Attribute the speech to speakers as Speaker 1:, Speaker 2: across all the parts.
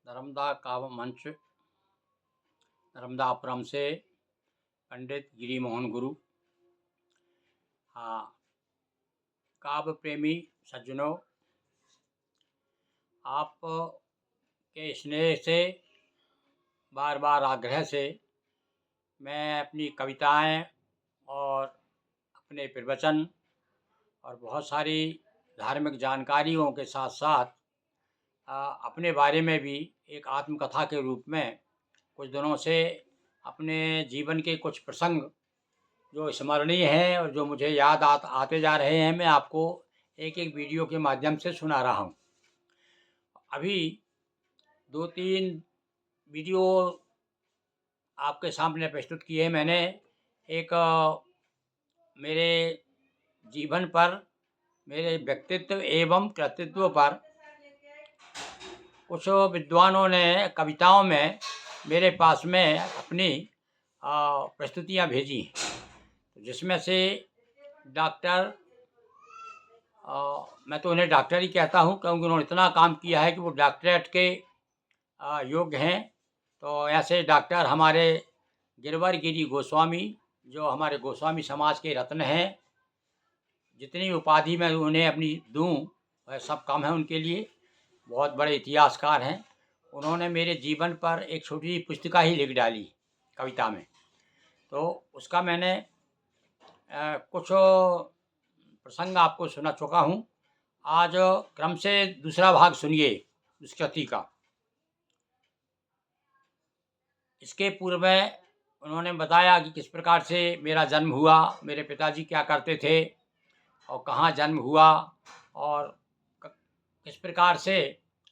Speaker 1: नर्मदा काव्य मंच, नर्मदापुरम से पंडित गिरी मोहन गुरु। हाँ, काव्य प्रेमी सज्जनों, आप के स्नेह से, बार बार आग्रह से मैं अपनी कविताएं और अपने प्रवचन और बहुत सारी धार्मिक जानकारियों के साथ साथ अपने बारे में भी एक आत्मकथा के रूप में कुछ दिनों से अपने जीवन के कुछ प्रसंग जो स्मरणीय हैं और जो मुझे याद आते जा रहे हैं, मैं आपको एक एक वीडियो के माध्यम से सुना रहा हूँ। अभी 2-3 वीडियो आपके सामने प्रस्तुत किए मैंने। एक मेरे जीवन पर, मेरे व्यक्तित्व एवं कृतित्व पर कुछ विद्वानों ने कविताओं में मेरे पास में अपनी प्रस्तुतियाँ भेजी, जिसमें से डॉक्टर, मैं तो उन्हें डॉक्टर ही कहता हूँ क्योंकि उन्होंने इतना काम किया है कि वो डॉक्टरेट के योग्य हैं। तो ऐसे डॉक्टर हमारे गिरवर गिरी गोस्वामी, जो हमारे गोस्वामी समाज के रत्न हैं, जितनी उपाधि मैं उन्हें अपनी दूँ वह सब कम है उनके लिए। बहुत बड़े इतिहासकार हैं। उन्होंने मेरे जीवन पर एक छोटी पुस्तिका ही लिख डाली कविता में। तो उसका मैंने कुछ प्रसंग आपको सुना चुका हूँ। आज क्रम से दूसरा भाग सुनिए उस कृति का। इसके पूर्व में उन्होंने बताया कि किस प्रकार से मेरा जन्म हुआ, मेरे पिताजी क्या करते थे और कहाँ जन्म हुआ और किस प्रकार से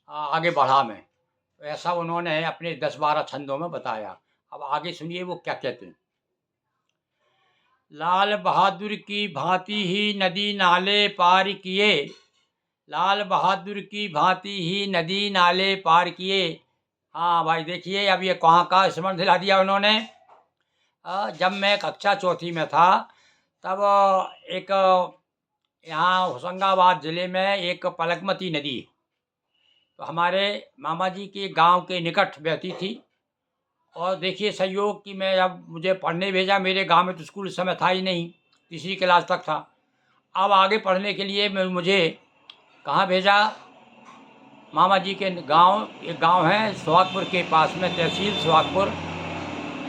Speaker 1: आगे बढ़ा मैं। तो ऐसा उन्होंने अपने 10-12 छंदों में बताया। अब आगे सुनिए वो क्या कहते हैं। लाल बहादुर की भांति ही नदी नाले पार किए, लाल बहादुर की भांति ही नदी नाले पार किए। हाँ भाई, देखिए अब ये कहाँ का स्मरण दिला दिया उन्होंने। जब मैं कक्षा चौथी में था तब एक यहाँ होशंगाबाद ज़िले में एक पलकमती नदी तो हमारे मामा जी के गांव के निकट बहती थी। और देखिए संयोग कि मैं, जब मुझे पढ़ने भेजा, मेरे गांव में तो स्कूल उस समय था ही नहीं, तीसरी क्लास तक था। अब आगे पढ़ने के लिए मुझे कहाँ भेजा, मामा जी के गांव, एक गांव है सुहागपुर के पास में, तहसील सुहागपुर,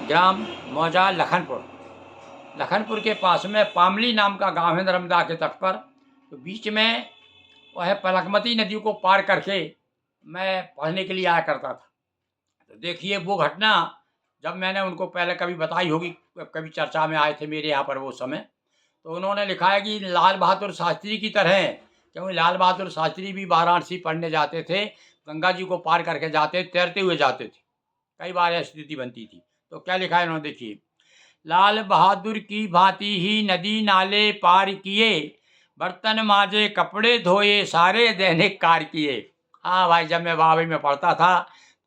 Speaker 1: ग्राम मौजा, लखनपुर के पास में पामली नाम का गांव है, नर्मदा के तट पर। तो बीच में वह पलकमती नदी को पार करके मैं पढ़ने के लिए आया करता था। तो देखिए वो घटना, जब मैंने उनको पहले कभी बताई होगी, कभी चर्चा में आए थे मेरे यहाँ पर वो समय, तो उन्होंने लिखा है कि लाल बहादुर शास्त्री की तरह, क्योंकि लाल बहादुर शास्त्री भी वाराणसी पढ़ने जाते थे, गंगा जी को पार करके जाते, तैरते हुए जाते थे। कई बार यह स्थिति बनती थी। तो क्या लिखा है उन्होंने, देखिए। लाल बहादुर की भांति ही नदी नाले पार किए, बर्तन माजे कपड़े धोए सारे दैनिक कार्य किए। हाँ भाई, जब मैं बाबई में पढ़ता था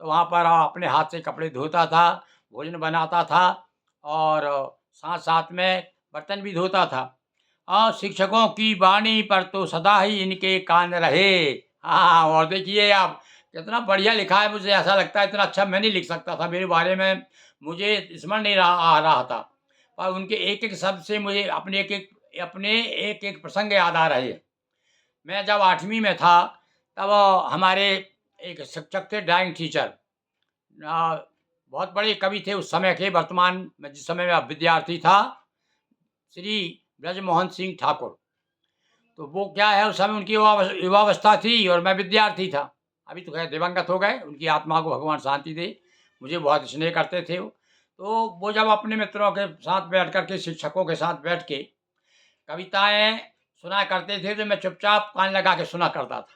Speaker 1: तो वहाँ पर अपने हाथ से कपड़े धोता था, भोजन बनाता था और साथ साथ में बर्तन भी धोता था। शिक्षकों की वाणी पर तो सदा ही इनके कान रहे। हाँ, और देखिए आप कितना बढ़िया लिखा है। मुझे ऐसा लगता है इतना अच्छा मैं नहीं लिख सकता था, मेरे बारे में मुझे स्मरण नहीं आ रहा था, पर उनके एक एक शब्द से मुझे अपने एक एक प्रसंग याद आ रहे हैं। मैं जब 8वीं में था तब हमारे एक शिक्षक थे, ड्राइंग टीचर, बहुत बड़े कवि थे उस समय के, वर्तमान में जिस समय मैं विद्यार्थी था, श्री ब्रजमोहन सिंह ठाकुर। तो वो क्या है, उस समय उनकी युवावस्था थी और मैं विद्यार्थी था। अभी तो खैर दिवंगत हो गए, उनकी आत्मा को भगवान शांति दे। मुझे बहुत स्नेह करते थे वो। तो वो जब अपने मित्रों के साथ बैठ कर के, शिक्षकों के साथ बैठ के कविताएं सुना करते थे, तो मैं चुपचाप कान लगा के सुना करता था।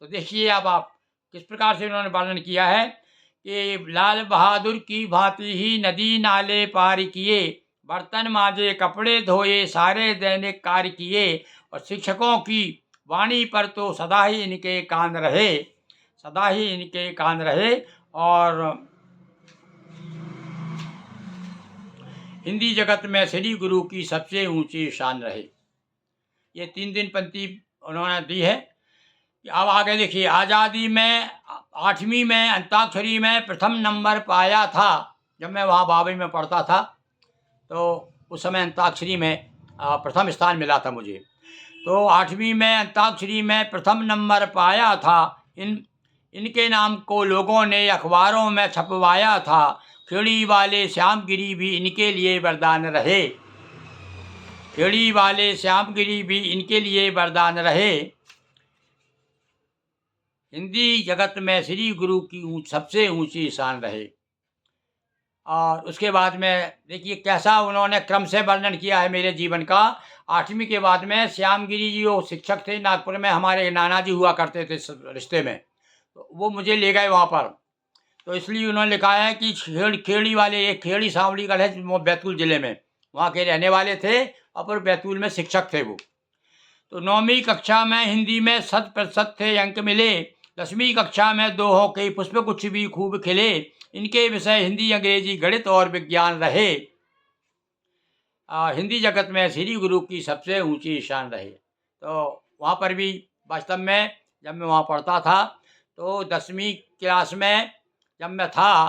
Speaker 1: तो देखिए अब आप किस प्रकार से उन्होंने वर्णन किया है कि लाल बहादुर की भांति ही नदी नाले पार किए, बर्तन माजे कपड़े धोए सारे दैनिक कार्य किए, और शिक्षकों की वाणी पर तो सदा ही इनके कान रहे, सदा ही इनके कान रहे, और हिंदी जगत में श्री गुरु की सबसे ऊंची शान रहे। ये 3 दिन पंक्ति उन्होंने दी है। अब आगे देखिए, 8वीं में अंताक्षरी में प्रथम नंबर पाया था। जब मैं वहाँ बाबई में पढ़ता था तो उस समय अंताक्षरी में प्रथम स्थान मिला था मुझे। तो 8वीं में अंताक्षरी में प्रथम नंबर पाया था। इनके नाम को लोगों ने अखबारों में छपवाया था। खेड़ी वाले श्यामगिरी भी इनके लिए वरदान रहे। खेड़ी वाले श्यामगिरी भी इनके लिए वरदान रहे। हिंदी जगत में श्री गुरु की सबसे ऊंची शान रहे। और उसके बाद में देखिए कैसा उन्होंने क्रम से वर्णन किया है मेरे जीवन का। 8वीं के बाद में श्यामगिरी जी वो शिक्षक थे नागपुर में, हमारे नाना जी हुआ करते थे रिश्ते में, तो वो मुझे ले गए वहाँ पर। तो इसलिए उन्होंने लिखा है कि खेड़ी वाले, एक खेड़ी सांवड़ीगढ़ है वो बैतूल ज़िले में, वहाँ के रहने वाले थे और फिर बैतूल में शिक्षक थे वो। तो 9वीं कक्षा में हिंदी में 100% थे अंक मिले। 10वीं कक्षा में दोहों के पुष्पगुच्छ भी खूब खिले। इनके विषय हिंदी, अंग्रेजी, गणित और विज्ञान रहे। हिंदी जगत में श्री गुरु की सबसे ऊंची शान रहे। तो वहाँ पर भी वास्तव में जब मैं वहाँ पढ़ता था तो 10वीं क्लास में जब मैं था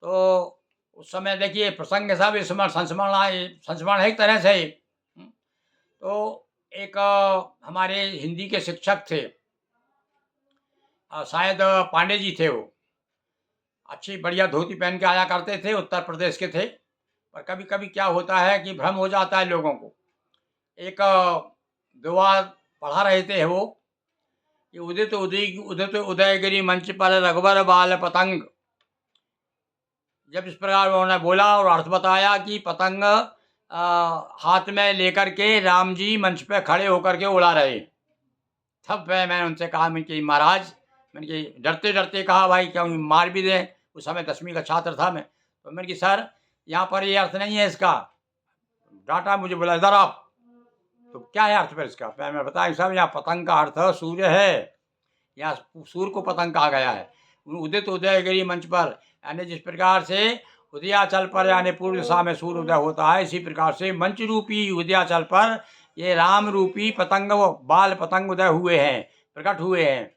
Speaker 1: तो उस समय देखिए प्रसंग सब संस्मरण है एक तरह से। तो एक हमारे हिंदी के शिक्षक थे, शायद पांडे जी थे, वो अच्छी बढ़िया धोती पहन के आया करते थे, उत्तर प्रदेश के थे। पर कभी कभी क्या होता है कि भ्रम हो जाता है लोगों को। एक दुआ पढ़ा रहे थे वो कि उदित उदयगिरी मंच पर रघुबर बाल पतंग। जब इस प्रकार उन्होंने बोला और अर्थ बताया कि पतंग हाथ में लेकर के राम जी मंच पे खड़े होकर के उड़ा रहे। तब मैंने उनसे कहा, मैं कि महाराज, मैंने कि डरते डरते कहा भाई क्यों मार भी दें, उस समय 10वीं का छात्र था मैं। तो मैंने कि सर यहाँ पर ये अर्थ नहीं है इसका। डांटा मुझे, बोला इधर आप, तो क्या है अर्थ फिर इसका? मैंने बताया सर यहाँ पतंग का अर्थ सूर्य है, यहाँ सूर्य को पतंग कहा गया है। उदित उदयगिरी मंच पर, यानी जिस प्रकार से उदयाचल पर यानी पूर्व दिशा में सूर्य उदय होता है, इसी प्रकार से मंच रूपी उदयाचल पर ये राम रूपी पतंग, बाल पतंग उदय हुए हैं, प्रकट हुए हैं।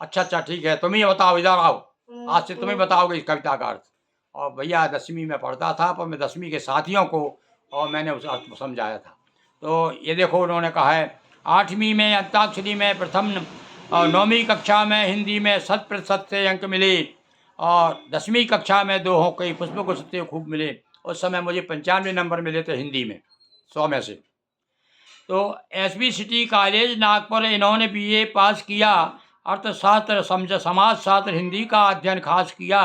Speaker 1: अच्छा ठीक है, तुम ही बताओ, इधर आओ, आज से तुम ही बताओगे इस कविता का अर्थ। और भैया 10वीं में पढ़ता था, पर मैं 10वीं के साथियों को और मैंने उस अर्थ को समझाया था। तो ये देखो उन्होंने कहा है 8वीं में अंताक्षरी में प्रथम और 9वीं कक्षा में हिंदी में 100% से अंक मिले और 10वीं कक्षा में दोहों के पुष्पगुच्छ से खूब मिले। उस समय मुझे 95 नंबर मिले थे हिंदी में 100 में से। तो एसबी सिटी कॉलेज नागपुर इन्होंने बीए पास किया। अर्थशास्त्र, समाजशास्त्र, हिंदी का अध्ययन खास किया।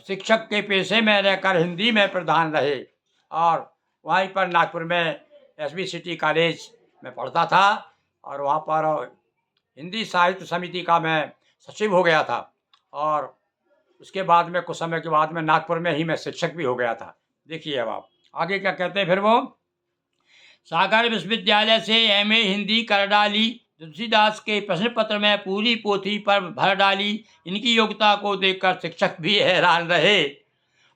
Speaker 1: शिक्षक के पेशे में रहकर हिंदी में प्रधान रहे और वहीं पर नागपुर में एसबी सिटी कॉलेज में पढ़ता था और वहाँ पर हिंदी साहित्य समिति का मैं सचिव हो गया था। और उसके बाद में कुछ समय के बाद में नागपुर में ही मैं शिक्षक भी हो गया था। देखिए अब आप आगे क्या कहते हैं। फिर वो सागर विश्वविद्यालय से एमए हिंदी कर डाली। तुलसीदास के प्रश्न पत्र में पूरी पोथी पर भर डाली। इनकी योग्यता को देखकर शिक्षक भी हैरान रहे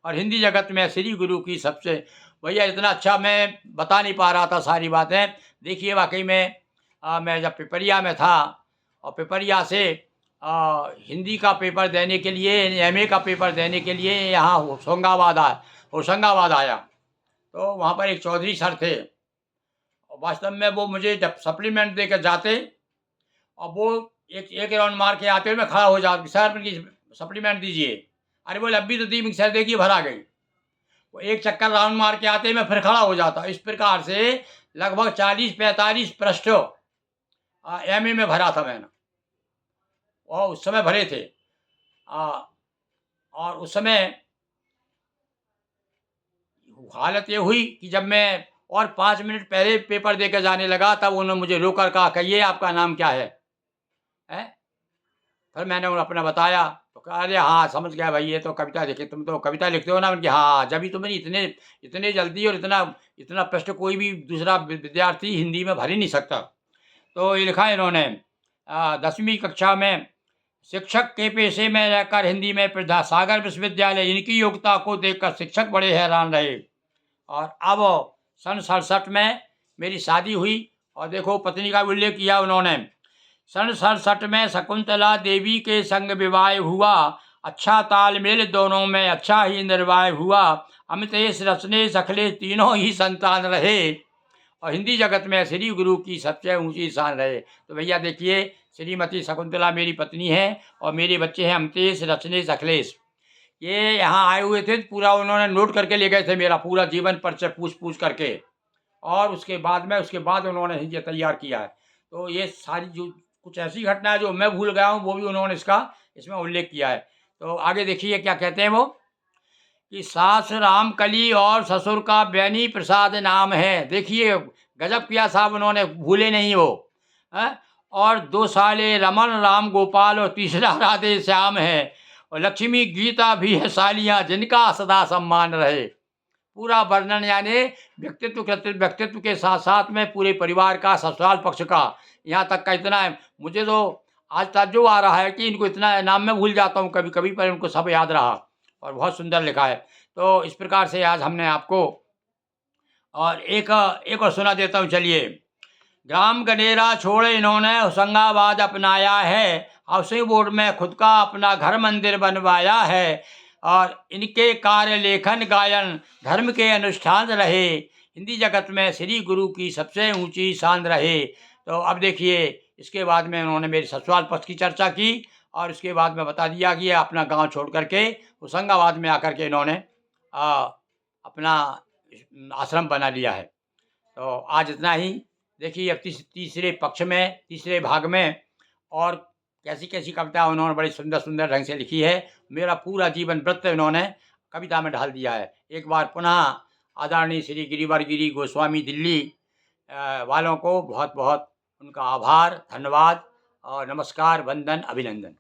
Speaker 1: और हिंदी जगत में श्री गुरु की सबसे, भैया इतना अच्छा मैं बता नहीं पा रहा था सारी बातें। देखिए वाकई में मैं जब पिपरिया में था और पिपरिया से हिंदी का पेपर देने के लिए, एमए का पेपर देने के लिए यहाँ होशंगाबाद आया तो वहाँ पर एक चौधरी सर थे और वास्तव में वो मुझे जब सप्लीमेंट दे कर जाते और वो एक राउंड मार के आते हुए मैं खड़ा हो जाता, सर मेरी सप्लीमेंट दीजिए। अरे बोले अभी तो दी सर, देखिए भरा गई। वो एक चक्कर राउंड मार के आते मैं फिर खड़ा हो जाता। इस प्रकार से लगभग 40-45 पृष्ठ एमए में भरा था मैंने और उस समय भरे थे। और उस समय हालत ये हुई कि जब मैं और 5 मिनट पहले पेपर देकर जाने लगा तब उन्होंने मुझे रोकर कहा, कहिए आपका नाम क्या है? फिर मैंने उन्हें अपना बताया तो कहा, अरे हाँ समझ गया भाई, ये तो कविता लिखे, तुम तो कविता लिखते हो ना? उनकी हाँ, जब ही तुम्हें इतने जल्दी और इतना प्रश्न कोई भी दूसरा विद्यार्थी हिंदी में भर ही नहीं सकता। तो ये लिखा इन्होंने 10वीं कक्षा में शिक्षक के पेशे में रहकर हिंदी में प्रधा सागर विश्वविद्यालय। इनकी योग्यता को देखकर शिक्षक बड़े हैरान रहे। और अब सन 67 में मेरी शादी हुई और देखो पत्नी का उल्लेख किया उन्होंने सन 67 में शकुंतला देवी के संग विवाह हुआ, अच्छा तालमेल दोनों में अच्छा ही निर्वाह हुआ, अमितेश रचने सखले तीनों ही संतान रहे, और हिंदी जगत में श्री गुरु की सबसे ऊंची शान रहे। तो भैया देखिए, श्रीमती शकुंतला मेरी पत्नी है और मेरे बच्चे हैं अमितेश, रचनेश, अखिलेश। ये यहाँ आए हुए थे, पूरा उन्होंने नोट करके ले गए थे मेरा पूरा जीवन परिचय पूछ करके, और उसके बाद उन्होंने ये तैयार किया है। तो ये सारी जो कुछ ऐसी घटनाएं जो मैं भूल गया हूँ, वो भी उन्होंने इसमें उल्लेख किया है। तो आगे देखिए क्या कहते हैं वो, कि सास रामकली और ससुर का बैनी प्रसाद नाम है। देखिए गजब किया साहब, उन्होंने भूले नहीं वो हैं। और 2 साले रमन राम गोपाल और तीसरा राधे श्याम है, और लक्ष्मी गीता भी है सालियाँ, जिनका सदा सम्मान रहे। पूरा वर्णन यानी व्यक्तित्व के साथ साथ में पूरे परिवार का, ससुराल पक्ष का, यहाँ तक का इतना है। मुझे तो आज ताज्जुब आ रहा है कि इनको इतना नाम मैं भूल जाता हूँ कभी कभी, पर इनको सब याद रहा और बहुत सुंदर लिखा है। तो इस प्रकार से आज हमने आपको, और एक और सुना देता हूँ चलिए। ग्राम गनेरा छोड़े इन्होंने होशंगाबाद अपनाया है, हाउसिंग बोर्ड में खुद का अपना घर मंदिर बनवाया है, और इनके कार्य लेखन गायन धर्म के अनुष्ठान रहे, हिंदी जगत में श्री गुरु की सबसे ऊंची शान रहे। तो अब देखिए, इसके बाद में उन्होंने मेरे ससुराल पक्ष की चर्चा की, और उसके बाद में बता दिया कि अपना गांव छोड़ करके होशंगाबाद में आकर के इन्होंने अपना आश्रम बना लिया है। तो आज इतना ही। देखिए अब तीसरे भाग में और कैसी कैसी कविता उन्होंने बड़ी सुंदर सुंदर ढंग से लिखी है। मेरा पूरा जीवन वृत्त इन्होंने कविता में ढाल दिया है। एक बार पुनः आदरणीय श्री गिरिवर गिरी गोस्वामी दिल्ली वालों को बहुत बहुत उनका आभार, धन्यवाद और नमस्कार, वंदन, अभिनंदन।